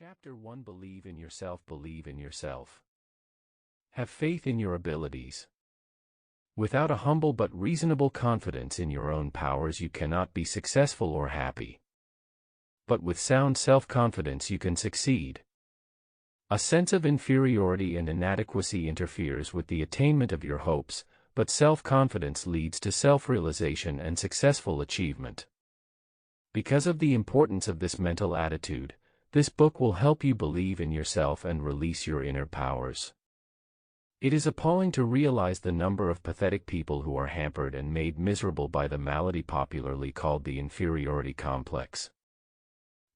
Chapter 1. Believe in yourself. Believe in yourself. Have faith in your abilities. Without a humble but reasonable confidence in your own powers, you cannot be successful or happy. But with sound self-confidence you can succeed. A sense of inferiority and inadequacy interferes with the attainment of your hopes, but self-confidence leads to self-realization and successful achievement. Because of the importance of this mental attitude, this book will help you believe in yourself and release your inner powers. It is appalling to realize the number of pathetic people who are hampered and made miserable by the malady popularly called the inferiority complex.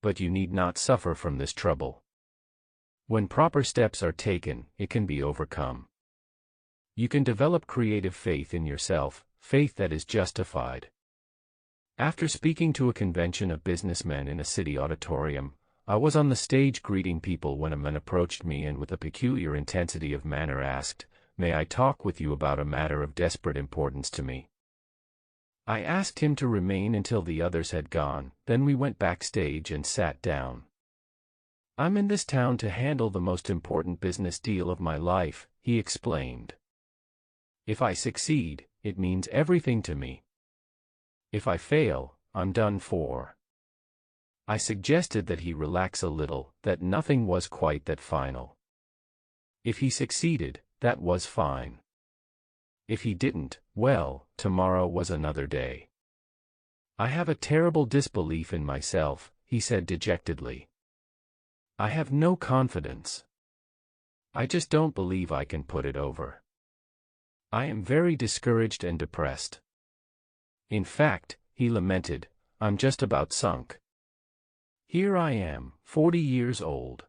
But you need not suffer from this trouble. When proper steps are taken, it can be overcome. You can develop creative faith in yourself, faith that is justified. After speaking to a convention of businessmen in a city auditorium, I was on the stage greeting people when a man approached me and with a peculiar intensity of manner asked, "May I talk with you about a matter of desperate importance to me?" I asked him to remain until the others had gone, then we went backstage and sat down. "I'm in this town to handle the most important business deal of my life," he explained. "If I succeed, it means everything to me. If I fail, I'm done for." I suggested that he relax a little, that nothing was quite that final. If he succeeded, that was fine. If he didn't, well, tomorrow was another day. "I have a terrible disbelief in myself," he said dejectedly. "I have no confidence. I just don't believe I can put it over. I am very discouraged and depressed. In fact," he lamented, "I'm just about sunk. Here I am, 40 years old.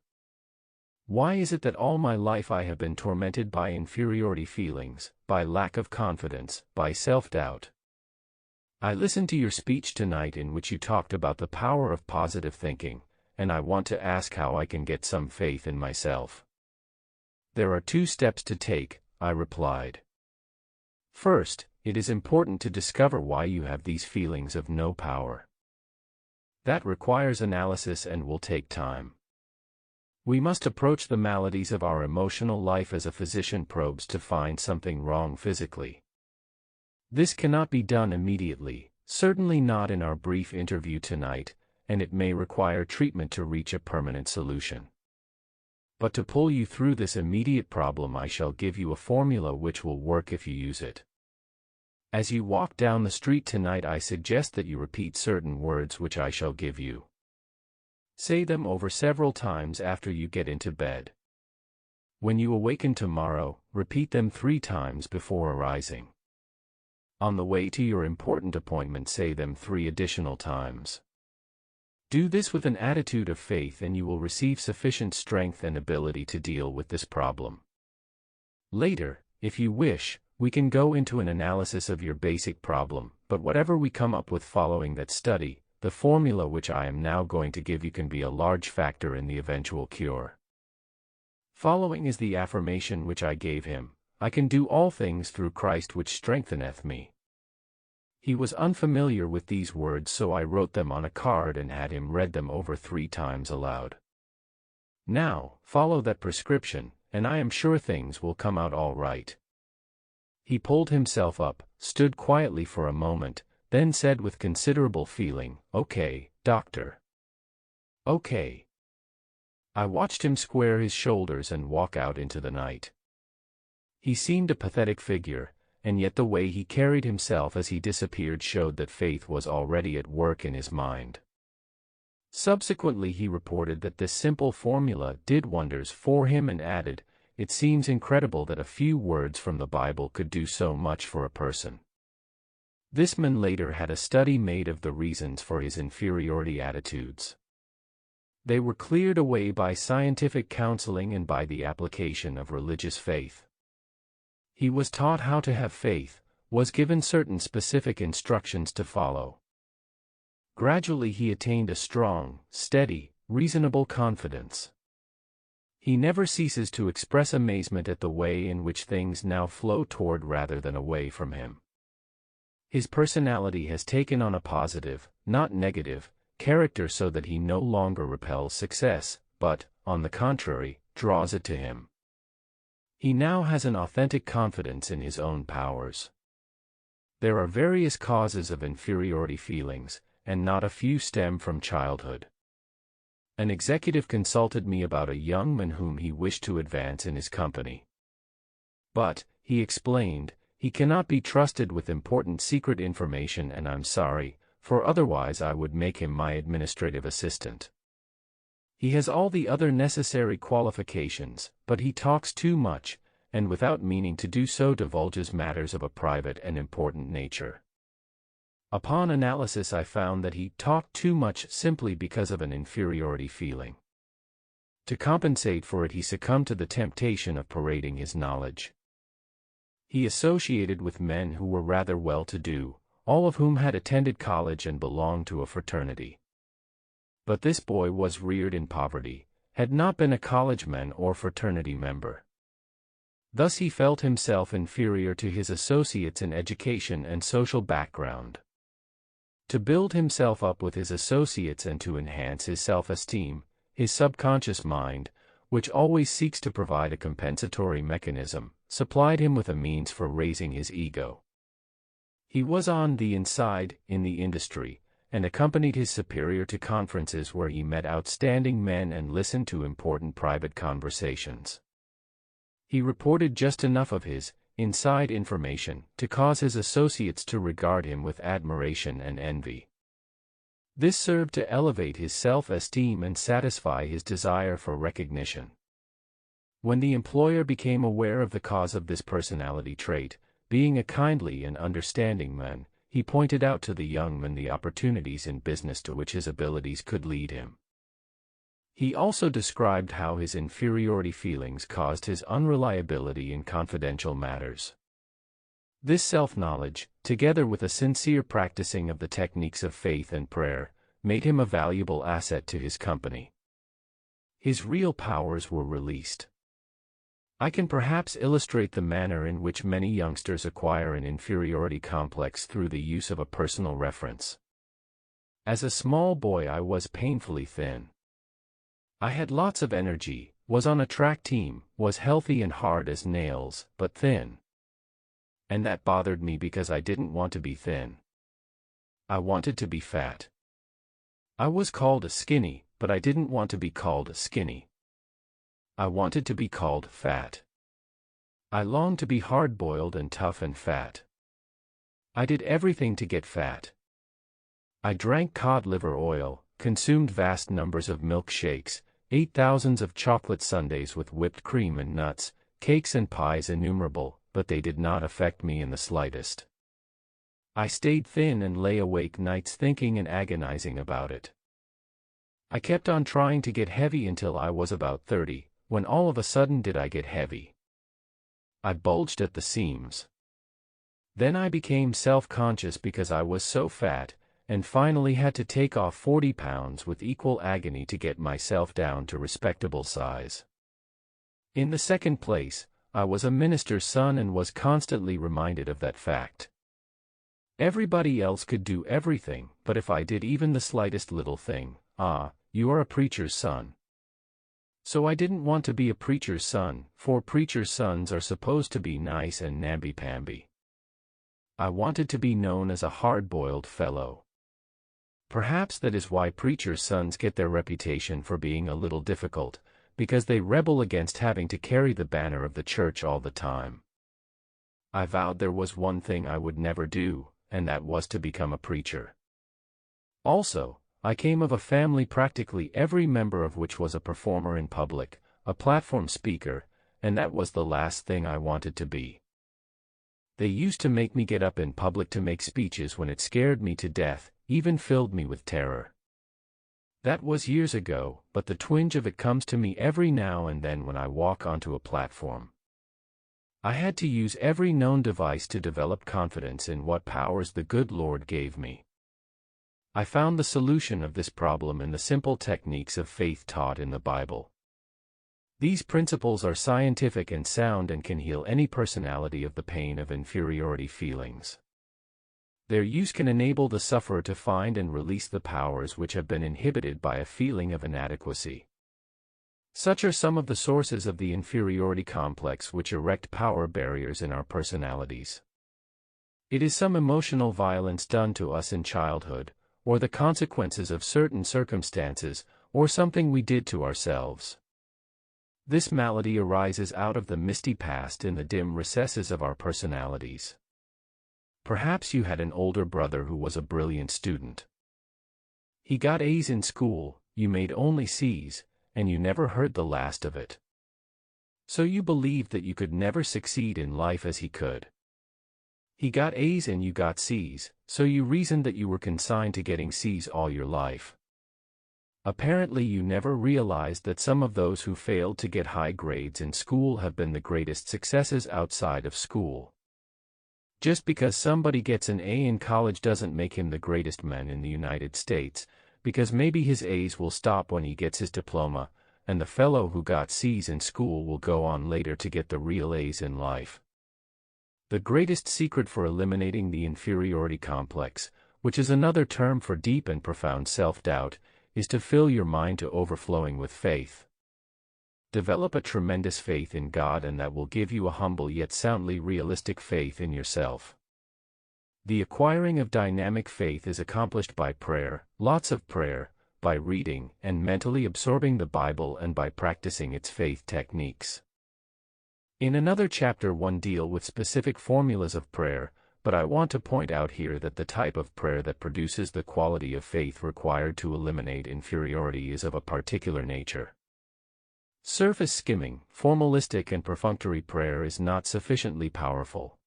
Why is it that all my life I have been tormented by inferiority feelings, by lack of confidence, by self-doubt? I listened to your speech tonight in which you talked about the power of positive thinking, and I want to ask how I can get some faith in myself." "There are 2 steps to take," I replied. "First, it is important to discover why you have these feelings of no power. That requires analysis and will take time. We must approach the maladies of our emotional life as a physician probes to find something wrong physically. This cannot be done immediately, certainly not in our brief interview tonight, and it may require treatment to reach a permanent solution. But to pull you through this immediate problem, I shall give you a formula which will work if you use it. As you walk down the street tonight, I suggest that you repeat certain words which I shall give you. Say them over several times after you get into bed. When you awaken tomorrow, repeat them 3 times before arising. On the way to your important appointment, say them 3 additional times. Do this with an attitude of faith and you will receive sufficient strength and ability to deal with this problem. Later, if you wish, we can go into an analysis of your basic problem, but whatever we come up with following that study, the formula which I am now going to give you can be a large factor in the eventual cure. Following is the affirmation which I gave him: "I can do all things through Christ which strengtheneth me." He was unfamiliar with these words, so I wrote them on a card and had him read them over 3 times aloud. "Now, follow that prescription, and I am sure things will come out all right." He pulled himself up, stood quietly for a moment, then said with considerable feeling, "Okay, doctor. Okay." I watched him square his shoulders and walk out into the night. He seemed a pathetic figure, and yet the way he carried himself as he disappeared showed that faith was already at work in his mind. Subsequently he reported that this simple formula did wonders for him and added, "It seems incredible that a few words from the Bible could do so much for a person." This man later had a study made of the reasons for his inferiority attitudes. They were cleared away by scientific counseling and by the application of religious faith. He was taught how to have faith, was given certain specific instructions to follow. Gradually he attained a strong, steady, reasonable confidence. He never ceases to express amazement at the way in which things now flow toward rather than away from him. His personality has taken on a positive, not negative, character so that he no longer repels success, but, on the contrary, draws it to him. He now has an authentic confidence in his own powers. There are various causes of inferiority feelings, and not a few stem from childhood. An executive consulted me about a young man whom he wished to advance in his company. But, he explained, he cannot be trusted with important secret information, and I'm sorry, for otherwise I would make him my administrative assistant. He has all the other necessary qualifications, but he talks too much, and without meaning to do so divulges matters of a private and important nature. Upon analysis I found that he talked too much simply because of an inferiority feeling. To compensate for it, he succumbed to the temptation of parading his knowledge. He associated with men who were rather well-to-do, all of whom had attended college and belonged to a fraternity. But this boy was reared in poverty, had not been a collegeman or fraternity member. Thus he felt himself inferior to his associates in education and social background. To build himself up with his associates and to enhance his self-esteem, his subconscious mind, which always seeks to provide a compensatory mechanism, supplied him with a means for raising his ego. He was on the inside, in the industry, and accompanied his superior to conferences where he met outstanding men and listened to important private conversations. He reported just enough of his inside information to cause his associates to regard him with admiration and envy. This served to elevate his self-esteem and satisfy his desire for recognition. When the employer became aware of the cause of this personality trait, being a kindly and understanding man, he pointed out to the young man the opportunities in business to which his abilities could lead him. He also described how his inferiority feelings caused his unreliability in confidential matters. This self-knowledge, together with a sincere practicing of the techniques of faith and prayer, made him a valuable asset to his company. His real powers were released. I can perhaps illustrate the manner in which many youngsters acquire an inferiority complex through the use of a personal reference. As a small boy, I was painfully thin. I had lots of energy, was on a track team, was healthy and hard as nails, but thin. And that bothered me because I didn't want to be thin. I wanted to be fat. I was called a skinny, but I didn't want to be called skinny. I wanted to be called fat. I longed to be hard-boiled and tough and fat. I did everything to get fat. I drank cod liver oil, consumed vast numbers of milkshakes, ate thousands of chocolate sundaes with whipped cream and nuts, cakes and pies innumerable, but they did not affect me in the slightest. I stayed thin and lay awake nights thinking and agonizing about it. I kept on trying to get heavy until I was about 30, when all of a sudden did I get heavy. I bulged at the seams. Then I became self-conscious because I was so fat, and finally had to take off 40 pounds with equal agony to get myself down to respectable size. In the second place, I was a minister's son and was constantly reminded of that fact. Everybody else could do everything, but if I did even the slightest little thing, you are a preacher's son. So I didn't want to be a preacher's son, for preacher's sons are supposed to be nice and namby-pamby. I wanted to be known as a hard-boiled fellow. Perhaps that is why preacher's sons get their reputation for being a little difficult, because they rebel against having to carry the banner of the church all the time. I vowed there was one thing I would never do, and that was to become a preacher. Also, I came of a family practically every member of which was a performer in public, a platform speaker, and that was the last thing I wanted to be. They used to make me get up in public to make speeches when it scared me to death, even filled me with terror. That was years ago, but the twinge of it comes to me every now and then when I walk onto a platform. I had to use every known device to develop confidence in what powers the good Lord gave me. I found the solution of this problem in the simple techniques of faith taught in the Bible. These principles are scientific and sound and can heal any personality of the pain of inferiority feelings. Their use can enable the sufferer to find and release the powers which have been inhibited by a feeling of inadequacy. Such are some of the sources of the inferiority complex which erect power barriers in our personalities. It is some emotional violence done to us in childhood, or the consequences of certain circumstances, or something we did to ourselves. This malady arises out of the misty past in the dim recesses of our personalities. Perhaps you had an older brother who was a brilliant student. He got A's in school, you made only C's, and you never heard the last of it. So you believed that you could never succeed in life as he could. He got A's and you got C's, so you reasoned that you were consigned to getting C's all your life. Apparently you never realized that some of those who failed to get high grades in school have been the greatest successes outside of school. Just because somebody gets an A in college doesn't make him the greatest man in the United States, because maybe his A's will stop when he gets his diploma, and the fellow who got C's in school will go on later to get the real A's in life. The greatest secret for eliminating the inferiority complex, which is another term for deep and profound self-doubt, is to fill your mind to overflowing with faith. Develop a tremendous faith in God, and that will give you a humble yet soundly realistic faith in yourself. The acquiring of dynamic faith is accomplished by prayer, lots of prayer, by reading and mentally absorbing the Bible, and by practicing its faith techniques. In another chapter one deal with specific formulas of prayer, but I want to point out here that the type of prayer that produces the quality of faith required to eliminate inferiority is of a particular nature. Surface skimming, formalistic and perfunctory prayer is not sufficiently powerful.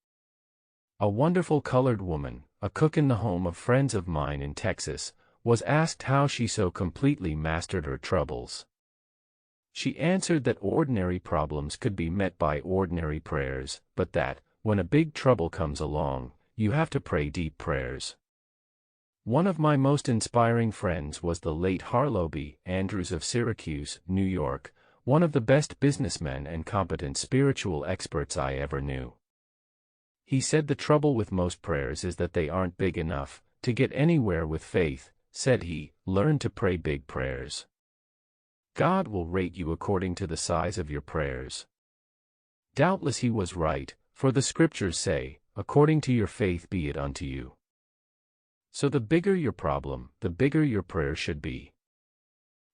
A wonderful colored woman, a cook in the home of friends of mine in Texas, was asked how she so completely mastered her troubles. She answered that ordinary problems could be met by ordinary prayers, but that, when a big trouble comes along, you have to pray deep prayers. One of my most inspiring friends was the late Harlow B. Andrews of Syracuse, New York, one of the best businessmen and competent spiritual experts I ever knew. He said the trouble with most prayers is that they aren't big enough. To get anywhere with faith, said he, learn to pray big prayers. God will rate you according to the size of your prayers. Doubtless he was right, for the scriptures say, according to your faith be it unto you. So the bigger your problem, the bigger your prayer should be.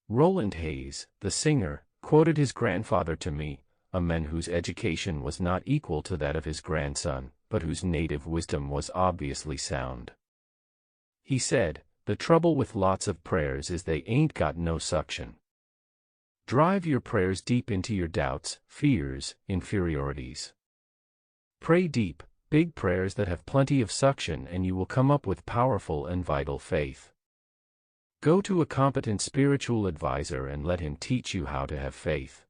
Roland Hayes, the singer, quoted his grandfather to me, a man whose education was not equal to that of his grandson, but whose native wisdom was obviously sound. He said, the trouble with lots of prayers is they ain't got no suction. Drive your prayers deep into your doubts, fears, inferiorities. Pray deep, big prayers that have plenty of suction, and you will come up with powerful and vital faith. Go to a competent spiritual advisor and let him teach you how to have faith.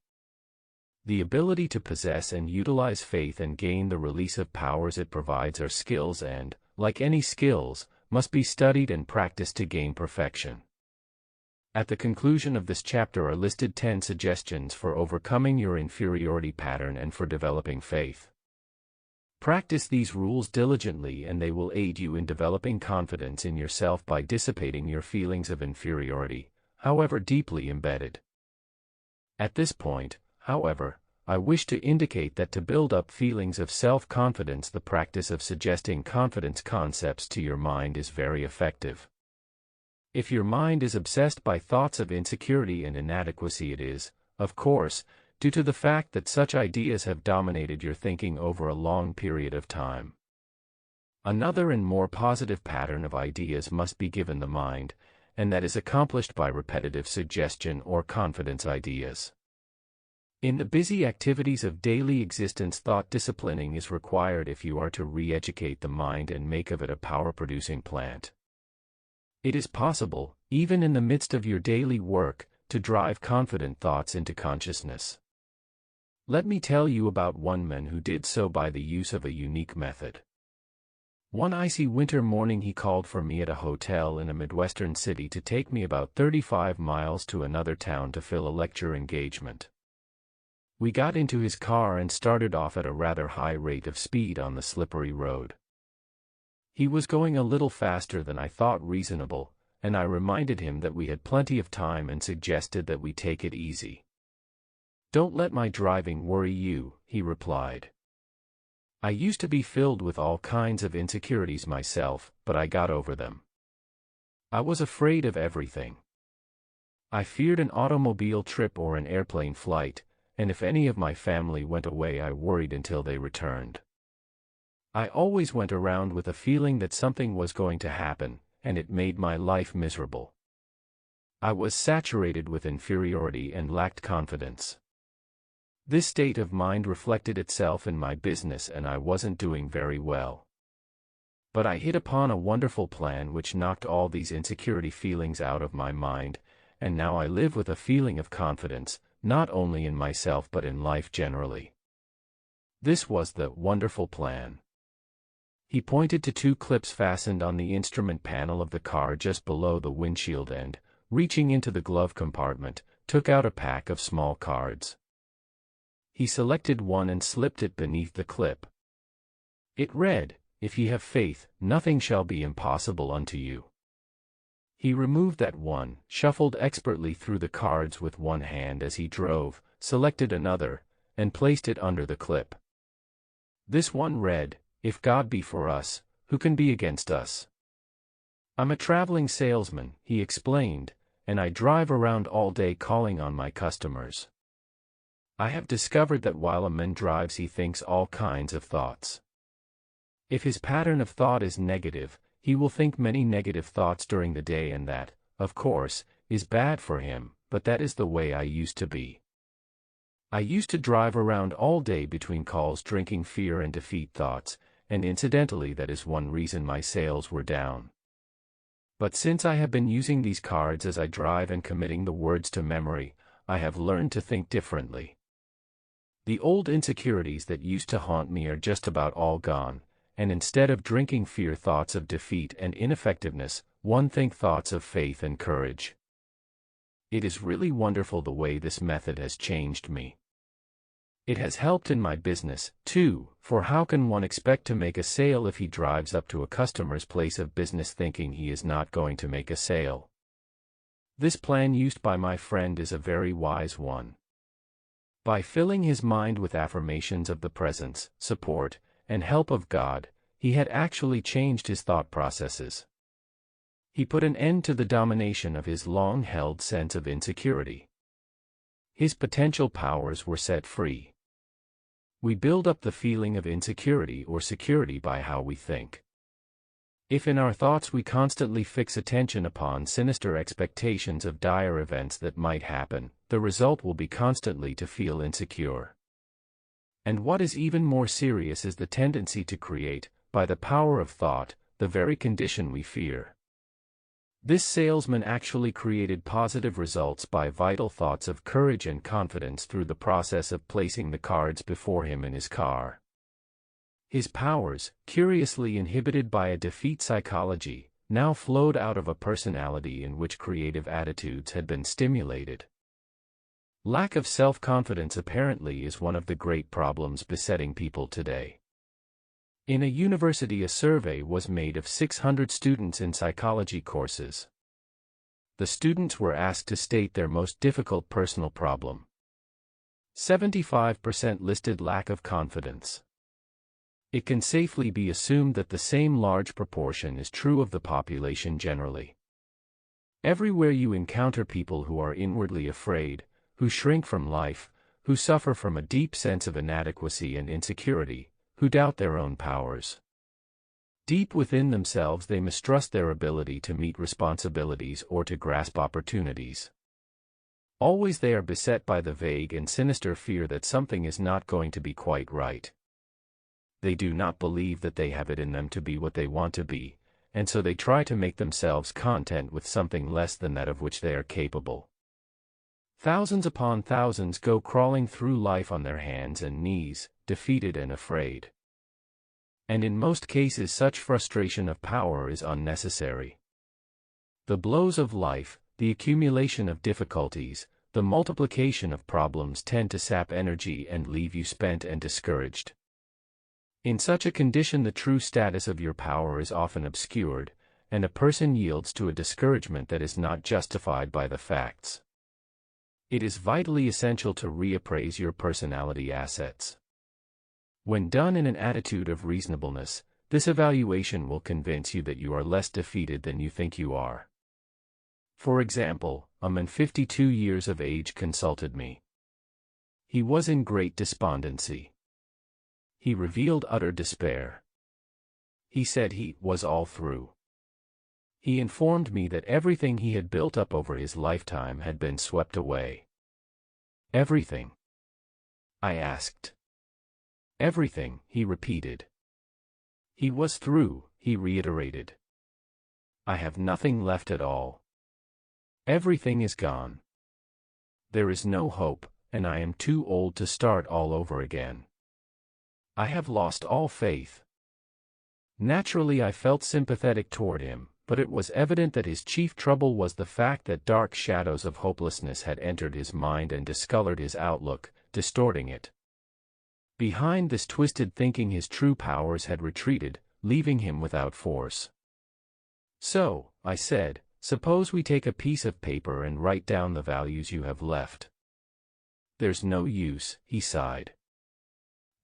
The ability to possess and utilize faith and gain the release of powers it provides are skills and, like any skills, must be studied and practiced to gain perfection. At the conclusion of this chapter are listed 10 suggestions for overcoming your inferiority pattern and for developing faith. Practice these rules diligently and they will aid you in developing confidence in yourself by dissipating your feelings of inferiority, however deeply embedded. At this point, however, I wish to indicate that to build up feelings of self-confidence, the practice of suggesting confidence concepts to your mind is very effective. If your mind is obsessed by thoughts of insecurity and inadequacy, it is, of course, due to the fact that such ideas have dominated your thinking over a long period of time. Another and more positive pattern of ideas must be given the mind, and that is accomplished by repetitive suggestion or confidence ideas. In the busy activities of daily existence, thought disciplining is required if you are to re-educate the mind and make of it a power-producing plant. It is possible, even in the midst of your daily work, to drive confident thoughts into consciousness. Let me tell you about one man who did so by the use of a unique method. One icy winter morning he called for me at a hotel in a Midwestern city to take me about 35 miles to another town to fill a lecture engagement. We got into his car and started off at a rather high rate of speed on the slippery road. He was going a little faster than I thought reasonable, and I reminded him that we had plenty of time and suggested that we take it easy. "Don't let my driving worry you," he replied. "I used to be filled with all kinds of insecurities myself, but I got over them. I was afraid of everything. I feared an automobile trip or an airplane flight, and if any of my family went away I worried until they returned. I always went around with a feeling that something was going to happen, and it made my life miserable. I was saturated with inferiority and lacked confidence. This state of mind reflected itself in my business and I wasn't doing very well. But I hit upon a wonderful plan which knocked all these insecurity feelings out of my mind, and now I live with a feeling of confidence, not only in myself but in life generally." This was the wonderful plan. He pointed to 2 clips fastened on the instrument panel of the car just below the windshield and, reaching into the glove compartment, took out a pack of small cards. He selected one and slipped it beneath the clip. It read, "If ye have faith, nothing shall be impossible unto you." He removed that one, shuffled expertly through the cards with one hand as he drove, selected another, and placed it under the clip. This one read, "If God be for us, who can be against us? I'm a traveling salesman," he explained, "and I drive around all day calling on my customers. I have discovered that while a man drives he thinks all kinds of thoughts. If his pattern of thought is negative, he will think many negative thoughts during the day and that, of course, is bad for him, but that is the way I used to be. I used to drive around all day between calls drinking fear and defeat thoughts, and incidentally that is one reason my sales were down. But since I have been using these cards as I drive and committing the words to memory, I have learned to think differently. The old insecurities that used to haunt me are just about all gone, and instead of drinking fear thoughts of defeat and ineffectiveness, one think thoughts of faith and courage. It is really wonderful the way this method has changed me. It has helped in my business, too, for how can one expect to make a sale if he drives up to a customer's place of business thinking he is not going to make a sale? This plan used by my friend is a very wise one. By filling his mind with affirmations of the presence, support, and help of God, he had actually changed his thought processes. He put an end to the domination of his long-held sense of insecurity. His potential powers were set free. We build up the feeling of insecurity or security by how we think. If in our thoughts we constantly fix attention upon sinister expectations of dire events that might happen, the result will be constantly to feel insecure. And what is even more serious is the tendency to create, by the power of thought, the very condition we fear. This salesman actually created positive results by vital thoughts of courage and confidence through the process of placing the cards before him in his car. His powers, curiously inhibited by a defeat psychology, now flowed out of a personality in which creative attitudes had been stimulated. Lack of self-confidence apparently is one of the great problems besetting people today. In a university, a survey was made of 600 students in psychology courses. The students were asked to state their most difficult personal problem. 75% listed lack of confidence. It can safely be assumed that the same large proportion is true of the population generally. Everywhere you encounter people who are inwardly afraid, who shrink from life, who suffer from a deep sense of inadequacy and insecurity, who doubt their own powers. Deep within themselves they mistrust their ability to meet responsibilities or to grasp opportunities. Always they are beset by the vague and sinister fear that something is not going to be quite right. They do not believe that they have it in them to be what they want to be, and so they try to make themselves content with something less than that of which they are capable. Thousands upon thousands go crawling through life on their hands and knees, defeated and afraid. And in most cases such frustration of power is unnecessary. The blows of life, the accumulation of difficulties, the multiplication of problems tend to sap energy and leave you spent and discouraged. In such a condition the true status of your power is often obscured, and a person yields to a discouragement that is not justified by the facts. It is vitally essential to reappraise your personality assets. When done in an attitude of reasonableness, this evaluation will convince you that you are less defeated than you think you are. For example, a man 52 years of age consulted me. He was in great despondency. He revealed utter despair. He said he was all through. He informed me that everything he had built up over his lifetime had been swept away. Everything? I asked. Everything, he repeated. He was through, he reiterated. I have nothing left at all. Everything is gone. There is no hope, and I am too old to start all over again. I have lost all faith. Naturally, I felt sympathetic toward him, but it was evident that his chief trouble was the fact that dark shadows of hopelessness had entered his mind and discolored his outlook, distorting it. Behind this twisted thinking his true powers had retreated, leaving him without force. So, I said, suppose we take a piece of paper and write down the values you have left. There's no use, he sighed.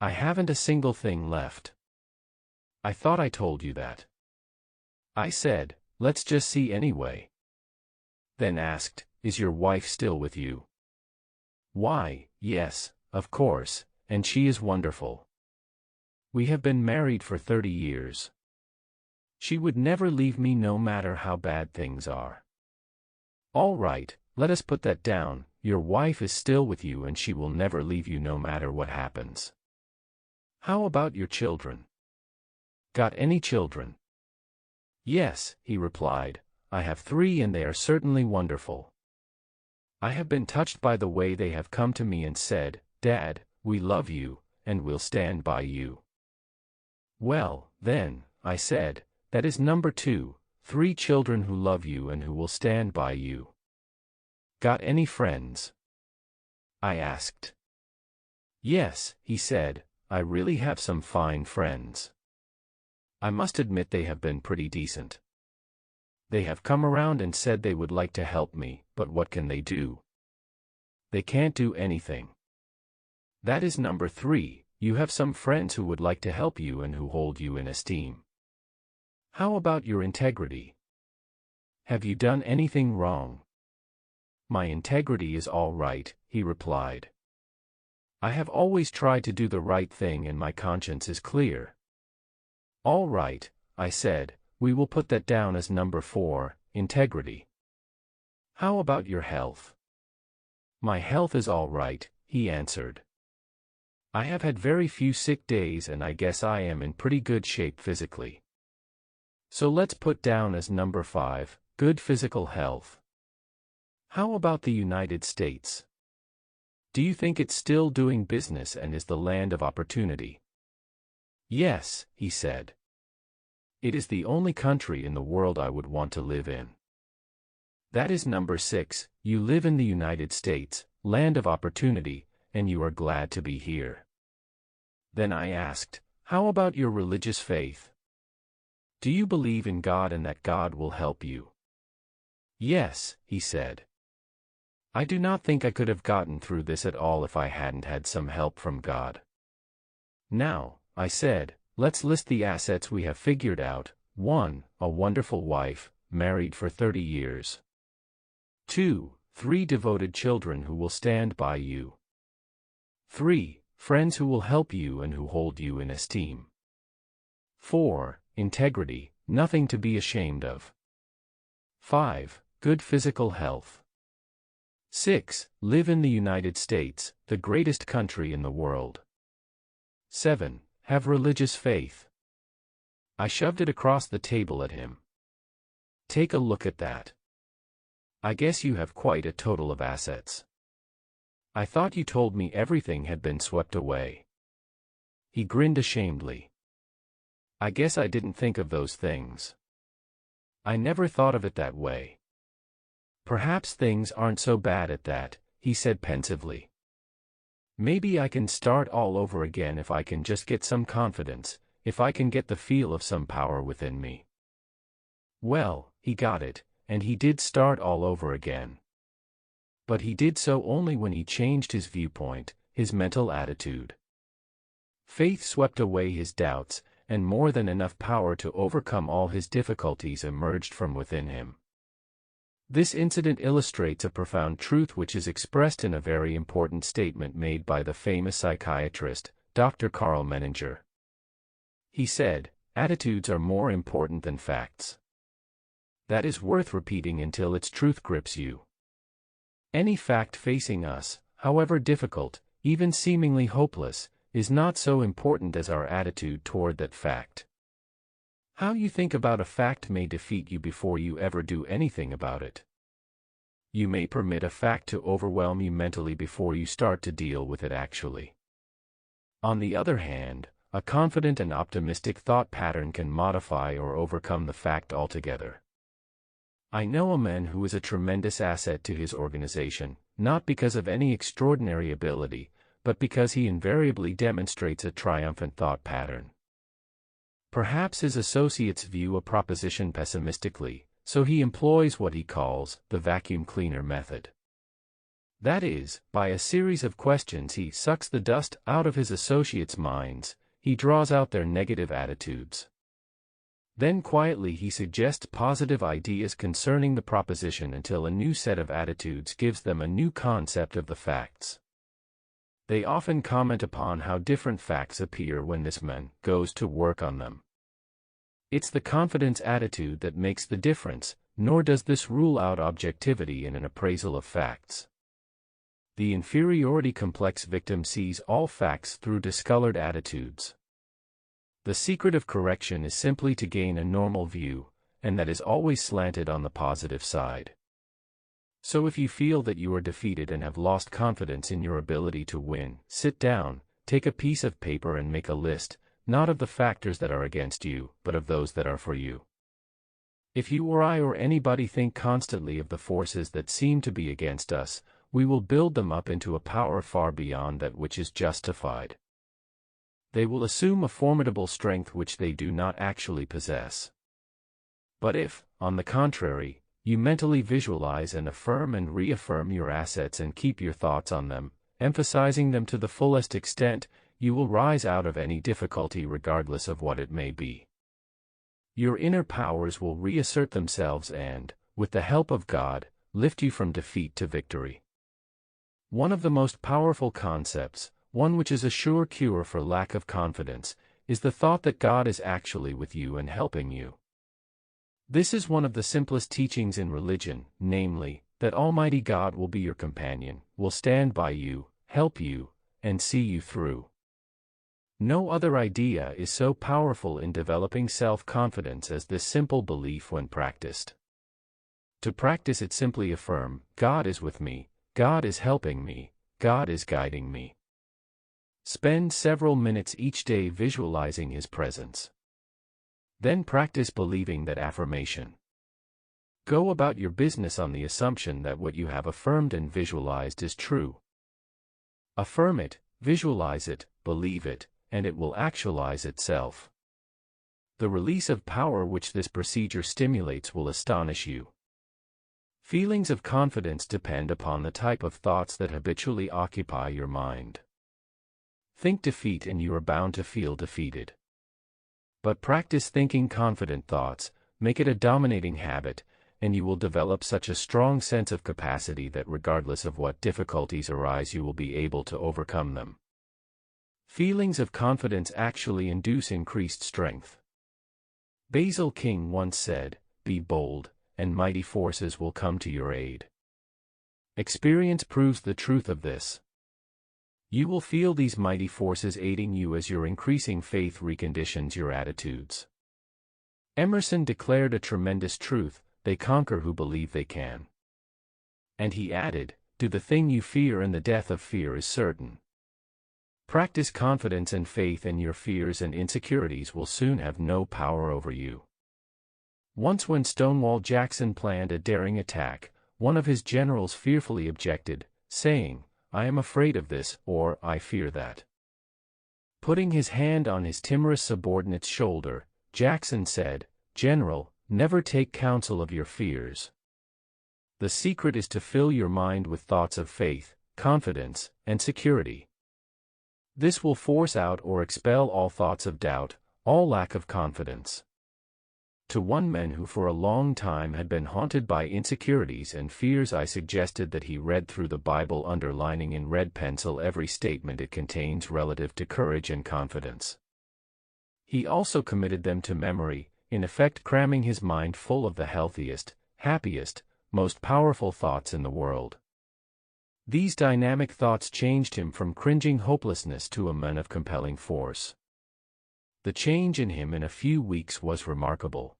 I haven't a single thing left. I thought I told you that. I said, let's just see anyway. Then asked, is your wife still with you? Why, yes, of course, and she is wonderful. We have been married for 30 years. She would never leave me no matter how bad things are. All right, let us put that down, your wife is still with you and she will never leave you no matter what happens. How about your children? Got any children? Yes, he replied, I have 3 and they are certainly wonderful. I have been touched by the way they have come to me and said, Dad, we love you, and we'll stand by you. Well, then, I said, that is number 2, 3 children who love you and who will stand by you. Got any friends? I asked. Yes, he said, I really have some fine friends. I must admit they have been pretty decent. They have come around and said they would like to help me, but what can they do? They can't do anything. That is number 3, you have some friends who would like to help you and who hold you in esteem. How about your integrity? Have you done anything wrong? My integrity is all right, he replied. I have always tried to do the right thing and my conscience is clear. All right, I said, we will put that down as number 4, integrity. How about your health? My health is all right, he answered. I have had very few sick days and I guess I am in pretty good shape physically. So let's put down as number 5, good physical health. How about the United States? Do you think it's still doing business and is the land of opportunity? Yes, he said. It is the only country in the world I would want to live in. That is number 6, you live in the United States, land of opportunity, and you are glad to be here. Then I asked, how about your religious faith? Do you believe in God and that God will help you? Yes, he said. I do not think I could have gotten through this at all if I hadn't had some help from God. Now, I said, let's list the assets we have figured out. 1, a wonderful wife, married for 30 years. 2, 3 devoted children who will stand by you. 3, friends who will help you and who hold you in esteem. 4, integrity, nothing to be ashamed of. 5, good physical health. 6, live in the United States, the greatest country in the world. 7, have religious faith. I shoved it across the table at him. Take a look at that. I guess you have quite a total of assets. I thought you told me everything had been swept away. He grinned ashamedly. I guess I didn't think of those things. I never thought of it that way. Perhaps things aren't so bad at that, he said pensively. Maybe I can start all over again if I can just get some confidence, if I can get the feel of some power within me. Well, he got it, and he did start all over again. But he did so only when he changed his viewpoint, his mental attitude. Faith swept away his doubts, and more than enough power to overcome all his difficulties emerged from within him. This incident illustrates a profound truth which is expressed in a very important statement made by the famous psychiatrist, Dr. Karl Menninger. He said, "Attitudes are more important than facts." That is worth repeating until its truth grips you. Any fact facing us, however difficult, even seemingly hopeless, is not so important as our attitude toward that fact. How you think about a fact may defeat you before you ever do anything about it. You may permit a fact to overwhelm you mentally before you start to deal with it actually. On the other hand, a confident and optimistic thought pattern can modify or overcome the fact altogether. I know a man who is a tremendous asset to his organization, not because of any extraordinary ability, but because he invariably demonstrates a triumphant thought pattern. Perhaps his associates view a proposition pessimistically, so he employs what he calls the vacuum cleaner method. That is, by a series of questions he sucks the dust out of his associates' minds, he draws out their negative attitudes. Then quietly he suggests positive ideas concerning the proposition until a new set of attitudes gives them a new concept of the facts. They often comment upon how different facts appear when this man goes to work on them. It's the confidence attitude that makes the difference, nor does this rule out objectivity in an appraisal of facts. The inferiority complex victim sees all facts through discolored attitudes. The secret of correction is simply to gain a normal view, and that is always slanted on the positive side. So if you feel that you are defeated and have lost confidence in your ability to win, sit down, take a piece of paper and make a list, not of the factors that are against you, but of those that are for you. If you or I or anybody think constantly of the forces that seem to be against us, we will build them up into a power far beyond that which is justified. They will assume a formidable strength which they do not actually possess. But if, on the contrary, you mentally visualize and affirm and reaffirm your assets and keep your thoughts on them, emphasizing them to the fullest extent, you will rise out of any difficulty regardless of what it may be. Your inner powers will reassert themselves and, with the help of God, lift you from defeat to victory. One of the most powerful concepts, one which is a sure cure for lack of confidence, is the thought that God is actually with you and helping you. This is one of the simplest teachings in religion, namely, that Almighty God will be your companion, will stand by you, help you, and see you through. No other idea is so powerful in developing self-confidence as this simple belief when practiced. To practice it, simply affirm, God is with me, God is helping me, God is guiding me. Spend several minutes each day visualizing His presence. Then practice believing that affirmation. Go about your business on the assumption that what you have affirmed and visualized is true. Affirm it, visualize it, believe it, and it will actualize itself. The release of power which this procedure stimulates will astonish you. Feelings of confidence depend upon the type of thoughts that habitually occupy your mind. Think defeat and you are bound to feel defeated. But practice thinking confident thoughts, make it a dominating habit, and you will develop such a strong sense of capacity that regardless of what difficulties arise you will be able to overcome them. Feelings of confidence actually induce increased strength. Basil King once said, "Be bold, and mighty forces will come to your aid." Experience proves the truth of this. You will feel these mighty forces aiding you as your increasing faith reconditions your attitudes. Emerson declared a tremendous truth: they conquer who believe they can. And he added, do the thing you fear and the death of fear is certain. Practice confidence and faith and your fears and insecurities will soon have no power over you. Once when Stonewall Jackson planned a daring attack, one of his generals fearfully objected, saying, "I am afraid of this," or "I fear that." Putting his hand on his timorous subordinate's shoulder, Jackson said, "General, never take counsel of your fears. The secret is to fill your mind with thoughts of faith, confidence, and security. This will force out or expel all thoughts of doubt, all lack of confidence. To one man who for a long time had been haunted by insecurities and fears, I suggested that he read through the Bible, underlining in red pencil every statement it contains relative to courage and confidence. He also committed them to memory, in effect cramming his mind full of the healthiest, happiest, most powerful thoughts in the world. These dynamic thoughts changed him from cringing hopelessness to a man of compelling force. The change in him in a few weeks was remarkable.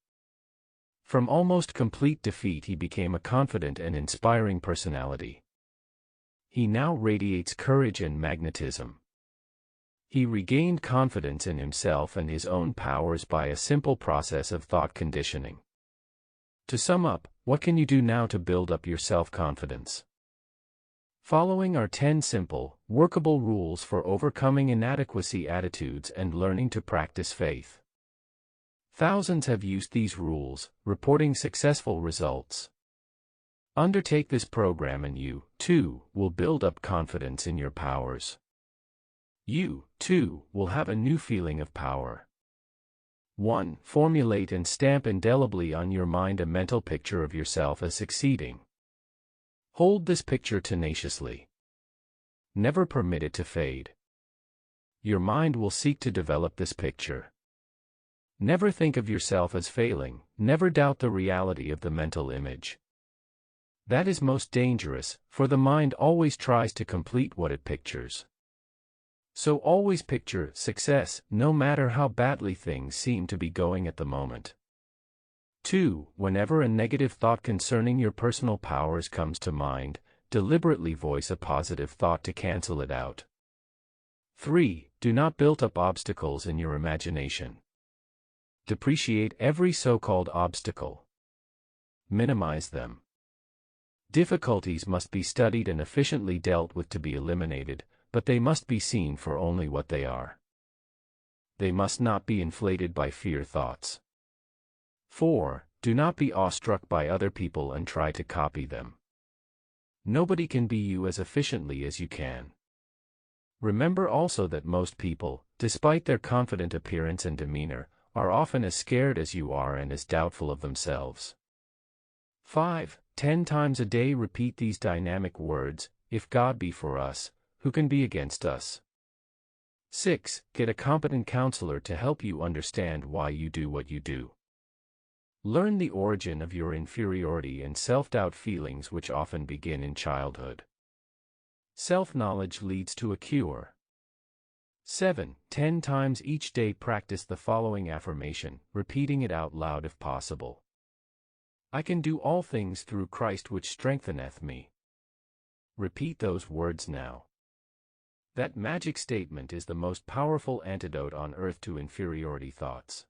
From almost complete defeat he became a confident and inspiring personality. He now radiates courage and magnetism. He regained confidence in himself and his own powers by a simple process of thought conditioning. To sum up, what can you do now to build up your self-confidence? Following are 10 simple, workable rules for overcoming inadequacy attitudes and learning to practice faith. Thousands have used these rules, reporting successful results. Undertake this program and you, too, will build up confidence in your powers. You, too, will have a new feeling of power. 1. Formulate and stamp indelibly on your mind a mental picture of yourself as succeeding. Hold this picture tenaciously. Never permit it to fade. Your mind will seek to develop this picture. Never think of yourself as failing, never doubt the reality of the mental image. That is most dangerous, for the mind always tries to complete what it pictures. So always picture success, no matter how badly things seem to be going at the moment. 2. Whenever a negative thought concerning your personal powers comes to mind, deliberately voice a positive thought to cancel it out. 3. Do not build up obstacles in your imagination. Depreciate every so-called obstacle. Minimize them. Difficulties must be studied and efficiently dealt with to be eliminated, but they must be seen for only what they are. They must not be inflated by fear thoughts. 4. Do not be awestruck by other people and try to copy them. Nobody can be you as efficiently as you can. Remember also that most people, despite their confident appearance and demeanor, are often as scared as you are and as doubtful of themselves. 5. 10 times a day repeat these dynamic words: if God be for us, who can be against us? 6. Get a competent counselor to help you understand why you do what you do. Learn the origin of your inferiority and self-doubt feelings, which often begin in childhood. Self-knowledge leads to a cure. 7. 10 times each day practice the following affirmation, repeating it out loud if possible. I can do all things through Christ which strengtheneth me. Repeat those words now. That magic statement is the most powerful antidote on earth to inferiority thoughts.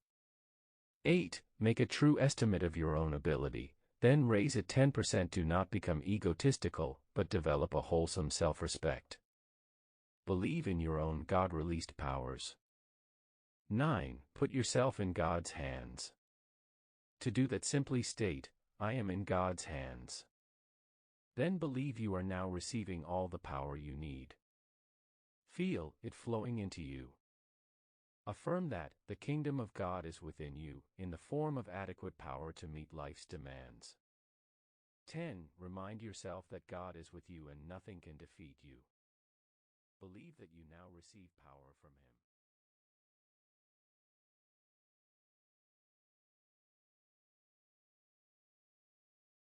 8. Make a true estimate of your own ability, then raise it 10%. Do not become egotistical, but develop a wholesome self-respect. Believe in your own God-released powers. 9. Put yourself in God's hands. To do that, simply state, I am in God's hands. Then believe you are now receiving all the power you need. Feel it flowing into you. Affirm that the kingdom of God is within you, in the form of adequate power to meet life's demands. 10. Remind yourself that God is with you and nothing can defeat you. Believe that you now receive power from Him.